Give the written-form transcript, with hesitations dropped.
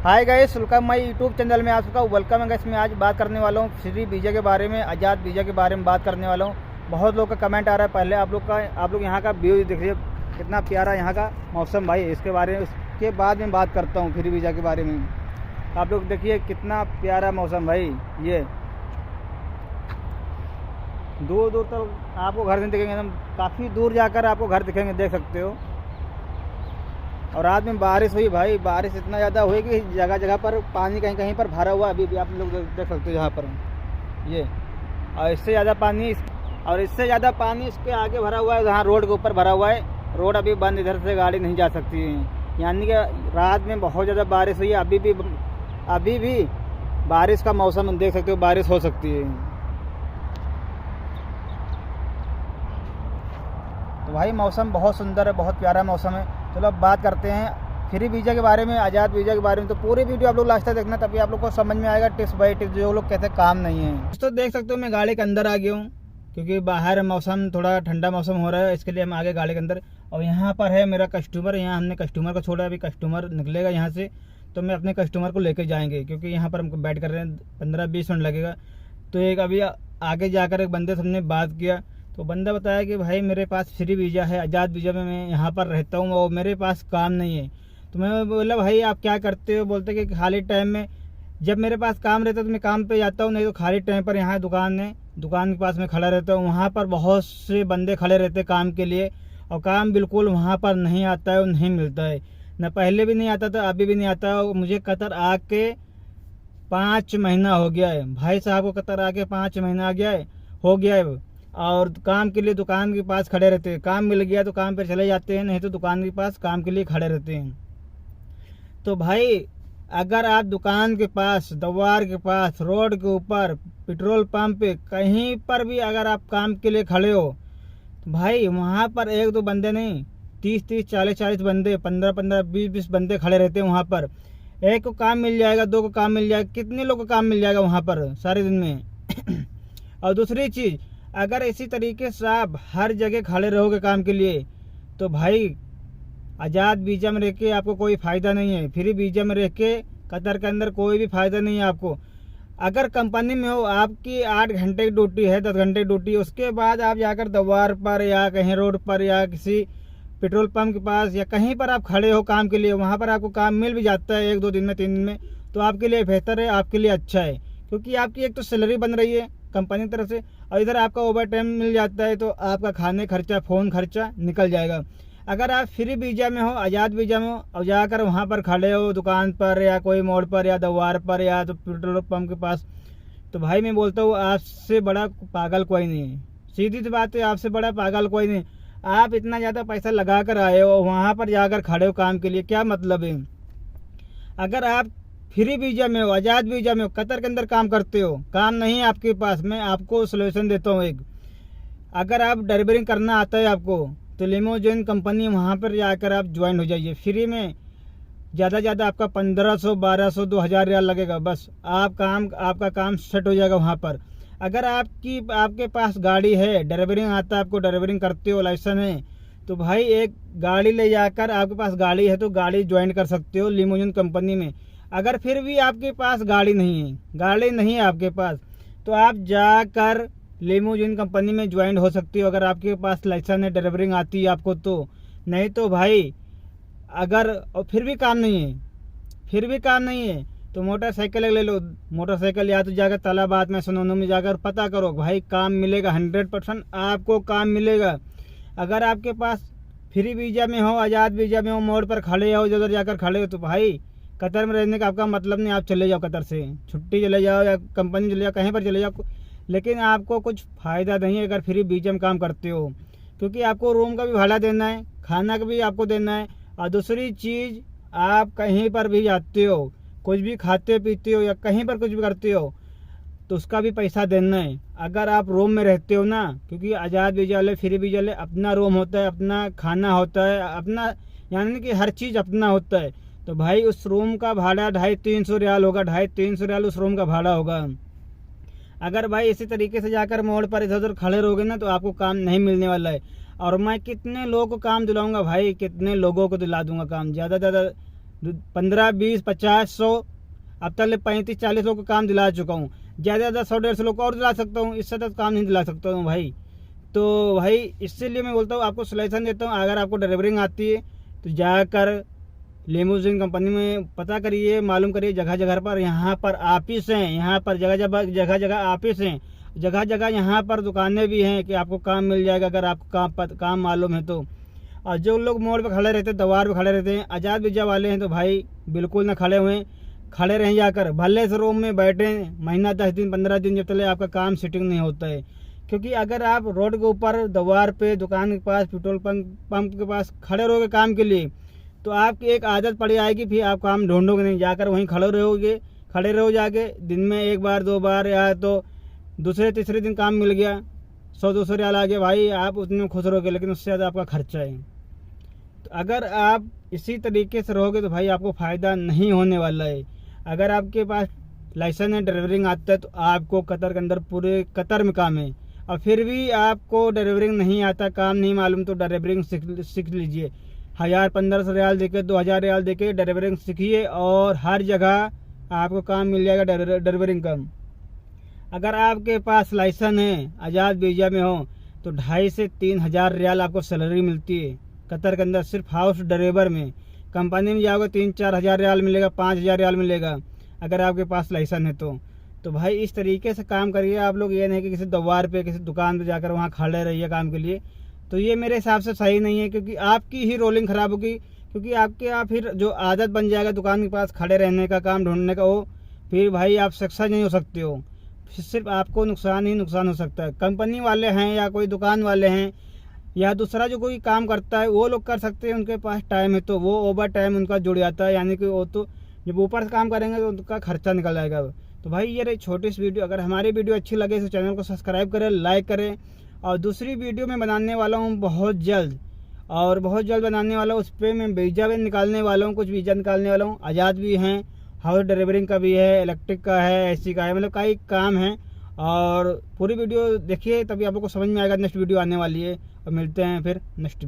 Hi guys, welcome my YouTube channel में आप सबका वेलकम है गाइस। मैं आज बात करने वाला हूँ फ्री वीज़ा के बारे में, आज़ाद वीज़ा के बारे में बात करने वाला हूँ। बहुत लोग का कमेंट आ रहा है। पहले आप लोग यहाँ का व्यू देखिए, कितना प्यारा यहाँ का मौसम भाई। इसके बारे में उसके बाद में बात करता हूँ फ्री वीज़ा के बारे में। आप लोग देखिए कितना प्यारा मौसम भाई। ये दूर दूर तक आपको घर नहीं दिखेंगे, एकदम काफ़ी दूर जाकर आपको घर दिखेंगे, देख सकते हो। और रात में बारिश हुई भाई, बारिश इतना ज़्यादा हुई कि जगह जगह पर पानी कहीं कहीं पर भरा हुआ। अभी भी आप लोग देख सकते हो यहाँ पर ये। और इससे ज़्यादा पानी इसके आगे भरा हुआ है, जहाँ रोड के ऊपर भरा हुआ है। रोड अभी बंद, इधर से गाड़ी नहीं जा सकती है। यानी कि रात में बहुत ज़्यादा बारिश हुई है। अभी भी बारिश का मौसम देख सकते हो, बारिश हो सकती है। तो भाई मौसम बहुत सुंदर है, बहुत प्यारा मौसम है। चलो अब बात करते हैं फ्री वीज़ा के बारे में, आज़ाद वीज़ा के बारे में। तो पूरी वीडियो आप लोग लास्ट तक देखना, तभी आप लोग को समझ में आएगा टिप्स बाय टिप्स, जो लोग कहते काम नहीं है। तो देख सकते हो मैं गाड़ी के अंदर आ गया हूँ, क्योंकि बाहर मौसम थोड़ा ठंडा मौसम हो रहा है, इसके लिए हम आगे गाड़ी के अंदर। और यहाँ पर है मेरा कस्टमर, यहाँ हमने कस्टमर को छोड़ा। अभी कस्टमर निकलेगा यहाँ से, तो मैं अपने कस्टमर को लेके जाएंगे, क्योंकि यहाँ पर हम बैठ कर रहे हैं, 15-20 मिनट लगेगा। तो एक अभी आगे जाकर एक बंदे से हमने बात किया, तो बंदा बताया कि भाई मेरे पास फ्री वीज़ा है, आज़ाद वीज़ा में मैं यहाँ पर रहता हूँ और मेरे पास काम नहीं है। तो मैं बोला भाई आप क्या करते हो? बोलते कि खाली टाइम में जब मेरे पास काम रहता है तो मैं काम पे जाता हूँ, नहीं तो खाली टाइम पर यहाँ दुकान है, दुकान के पास में खड़ा रहता हूँ। वहाँ पर बहुत से बंदे खड़े रहते हैं काम के लिए, और काम बिल्कुल वहाँ पर नहीं आता है और नहीं मिलता है। न पहले भी नहीं आता था, अभी भी नहीं आता। मुझे कतर आके 5 महीना हो गया है भाई साहब को, कतर आके 5 महीना हो गया है। और काम के लिए दुकान के पास खड़े रहते हैं। काम मिल गया तो काम पर चले जाते हैं, नहीं तो दुकान के पास काम के लिए खड़े रहते हैं। तो भाई अगर आप दुकान के पास, दवार के पास, रोड के ऊपर, पेट्रोल पंप पे, कहीं पर भी अगर आप काम के लिए खड़े हो, तो भाई वहाँ पर एक दो बंदे नहीं, 30-30, 40-40 बंदे, 15-15, 20-20 बंदे खड़े रहते हैं वहाँ पर। एक को काम मिल जाएगा, दो को काम मिल जाएगा, कितने लोग को काम मिल जाएगा वहाँ पर सारे दिन में। और दूसरी चीज़, अगर इसी तरीके से आप हर जगह खड़े रहोगे काम के लिए, तो भाई आज़ाद वीज़ा में रह के आपको कोई फ़ायदा नहीं है। फ्री वीज़ा में रह के कतर के अंदर कोई भी फ़ायदा नहीं है आपको। अगर कंपनी में हो, आपकी 8 घंटे की ड्यूटी है, 10 घंटे की ड्यूटी, उसके बाद आप जाकर दवार पर या कहीं रोड पर या किसी पेट्रोल पंप के पास या कहीं पर आप खड़े हो काम के लिए, वहाँ पर आपको काम मिल भी जाता है 1-2 दिन में, 3 दिन में, तो आपके लिए बेहतर है, आपके लिए अच्छा है। क्योंकि आपकी एक तो सैलरी बन रही है कंपनी की तरफ से, और इधर आपका ओवर टाइम मिल जाता है, तो आपका खाने खर्चा, फ़ोन खर्चा निकल जाएगा। अगर आप फ्री वीज़ा में हो, आज़ाद वीज़ा में हो, और जाकर वहाँ पर खड़े हो दुकान पर या कोई मोड़ पर या दवार पर या तो पेट्रोल पंप के पास, तो भाई मैं बोलता हूँ आपसे बड़ा पागल कोई नहीं है। सीधी सी बात है, आपसे बड़ा पागल कोई नहीं। आप इतना ज़्यादा पैसा लगा कर आए हो, वहाँ पर जाकर खड़े हो काम के लिए, क्या मतलब है? अगर आप फ्री वीज़ा में हो, आज़ाद वीज़ा में हो, कतर के अंदर काम करते हो, काम नहीं है आपके पास, मैं आपको सोल्यूशन देता हूँ एक। अगर आप ड्राइवरिंग करना आता है आपको, तो लिमोजिन कंपनी वहाँ पर जाकर आप ज्वाइन हो जाइए फ्री में। ज़्यादा ज़्यादा आपका 1500, 1200, 2000 रियाल लगेगा, बस आपका काम सेट हो जाएगा वहाँ पर। अगर आपके पास गाड़ी है, ड्राइवरिंग आता है आपको, ड्राइवरिंग करते हो, लाइसेंस है, तो भाई एक गाड़ी ले जाकर, आपके पास गाड़ी है तो गाड़ी ज्वाइन कर सकते हो लिमोजिन कंपनी में। अगर फिर भी आपके पास गाड़ी नहीं है आपके पास, तो आप जाकर लिमोजिन कंपनी में ज्वाइन हो सकती हो, अगर आपके पास लाइसेंस है, ड्राइवरिंग आती है आपको तो। नहीं तो भाई अगर और फिर भी काम नहीं है तो मोटरसाइकिल ले लो। मोटरसाइकिल या तो जाकर तालाबाद में, सनोनो में जाकर पता करो, भाई काम मिलेगा, 100% आपको काम मिलेगा। अगर आपके पास फ्री वीज़ा में हो, आज़ाद वीज़ा में हो, मोड़ पर खड़े हो, उधर जाकर खड़े हो, तो भाई कतर में रहने का आपका मतलब नहीं। आप चले जाओ कतर से, छुट्टी चले जाओ या कंपनी चले जाओ, कहीं पर चले जाओ, लेकिन आपको कुछ फ़ायदा नहीं है अगर फ्री वीज़ा में काम करते हो। क्योंकि आपको रूम का भी भाड़ा देना है, खाना का भी आपको देना है, और दूसरी चीज़ आप कहीं पर भी जाते हो, कुछ भी खाते पीते हो या कहीं पर कुछ भी करते हो, तो उसका भी पैसा देना है। अगर आप रूम में रहते हो ना, क्योंकि आज़ाद वीज़ा वाले, फ्री वीज़ा वाले, अपना रूम होता है, अपना खाना होता है, अपना यानी कि हर चीज़ अपना होता है, तो भाई उस रूम का भाड़ा 250-300 रियाल होगा, 250-300 रियाल उस रूम का भाड़ा होगा। अगर भाई इसी तरीके से जाकर मोड़ पर इधर उधर खड़े रहोगे ना, तो आपको काम नहीं मिलने वाला है। और मैं कितने लोगों को काम दिलाऊंगा भाई, कितने लोगों को दिला दूंगा काम, ज़्यादा 15, 20, 50, 100 अब तक 35, 40 लोग को काम दिला चुका हूँ। ज़्यादा 100, 150 लोग को और दिला सकता हूँ, इससे तक काम नहीं दिला सकता हूँ भाई। तो भाई इसीलिए मैं बोलता हूँ, आपको सजेशन देता हूँ, अगर आपको ड्राइवरिंग आती है तो जाकर लिमोजिन कंपनी में पता करिए, मालूम करिए जगह जगह पर। यहाँ पर ऑफिस हैं, यहाँ पर जगह जगह ऑफिस हैं, जगह जगह यहाँ पर दुकानें भी हैं कि आपको काम मिल जाएगा अगर आपको काम मालूम है तो। और जो लोग मोड़ पे खड़े रहते हैं, दवार पे खड़े रहते हैं, आज़ाद वीजा वाले हैं, तो भाई बिल्कुल ना खड़े हुए, खड़े रहें जाकर, भले से रूम में बैठे महीना 10 दिन 15 दिन जब तक आपका काम सेटिंग नहीं होता है। क्योंकि अगर आप रोड के ऊपर, दवार पे, दुकान के पास, पेट्रोल पंप के पास खड़े रहोगे काम के लिए, तो आपकी एक आदत पड़ जाएगी, फिर आप काम ढूंढोगे नहीं, जाकर वहीं खड़े रहो जाके। दिन में 1 बार 2 बार, या तो दूसरे तीसरे दिन काम मिल गया, 100-200 रियाल आ गया, भाई आप उतने खुश रहोगे, लेकिन उससे ज़्यादा आपका खर्चा है। तो अगर आप इसी तरीके से रहोगे तो भाई आपको फ़ायदा नहीं होने वाला है। अगर आपके पास लाइसेंस है, ड्राइवरिंग आता है, तो आपको कतर के अंदर पूरे कतर में काम है। और फिर भी आपको ड्राइवरिंग नहीं आता, काम नहीं मालूम, तो ड्राइवरिंग सीख लीजिए। 1000-1500 रियाल देके, 2000 रियाल देके ड्राइवरिंग सीखिए, और हर जगह आपको काम मिल जाएगा ड्राइवरिंग का। अगर आपके पास लाइसेंस है, आज़ाद वीजा में हो, तो 2,500 से 3,000 रियाल आपको सैलरी मिलती है कतर के अंदर, सिर्फ हाउस ड्राइवर में। कंपनी में जाओगे 3-4 हज़ार रियाल मिलेगा, 5,000 रियाल मिलेगा अगर आपके पास लाइसेंस है तो भाई इस तरीके से काम करिए आप लोग। ये नहीं कि किसी दवार पे, किसी दुकान पे जाकर वहाँ खड़े रहिए काम के लिए, तो ये मेरे हिसाब से सही नहीं है। क्योंकि आपकी ही रोलिंग ख़राब होगी, क्योंकि आप फिर जो आदत बन जाएगा दुकान के पास खड़े रहने का, काम ढूंढने का, वो फिर भाई आप सक्सेस नहीं हो सकते हो, सिर्फ आपको नुकसान ही नुकसान हो सकता है। कंपनी वाले हैं या कोई दुकान वाले हैं या दूसरा जो कोई काम करता है, वो लोग कर सकते हैं, उनके पास टाइम है तो वो ओवर टाइम उनका जुड़ जाता है, यानी कि वो तो जब ऊपर से काम करेंगे तो उनका खर्चा निकल जाएगा। तो भाई ये रही छोटी सी वीडियो। अगर हमारी वीडियो अच्छी लगे तो चैनल को सब्सक्राइब करें, लाइक करें। और दूसरी वीडियो मैं बनाने वाला हूँ बहुत जल्द बनाने वाला हूँ। उस पर मैं वीज़ा भी निकालने वाला हूँ, कुछ वीज़ा निकालने वाला हूँ। आज़ाद भी हैं, हाउस ड्राइवरिंग का भी है, इलेक्ट्रिक का है, एसी का है, मतलब कई काम है। और पूरी वीडियो देखिए, तभी आप लोग को समझ में आएगा। नेक्स्ट वीडियो आने वाली है, और मिलते हैं फिर नेक्स्ट वीडियो।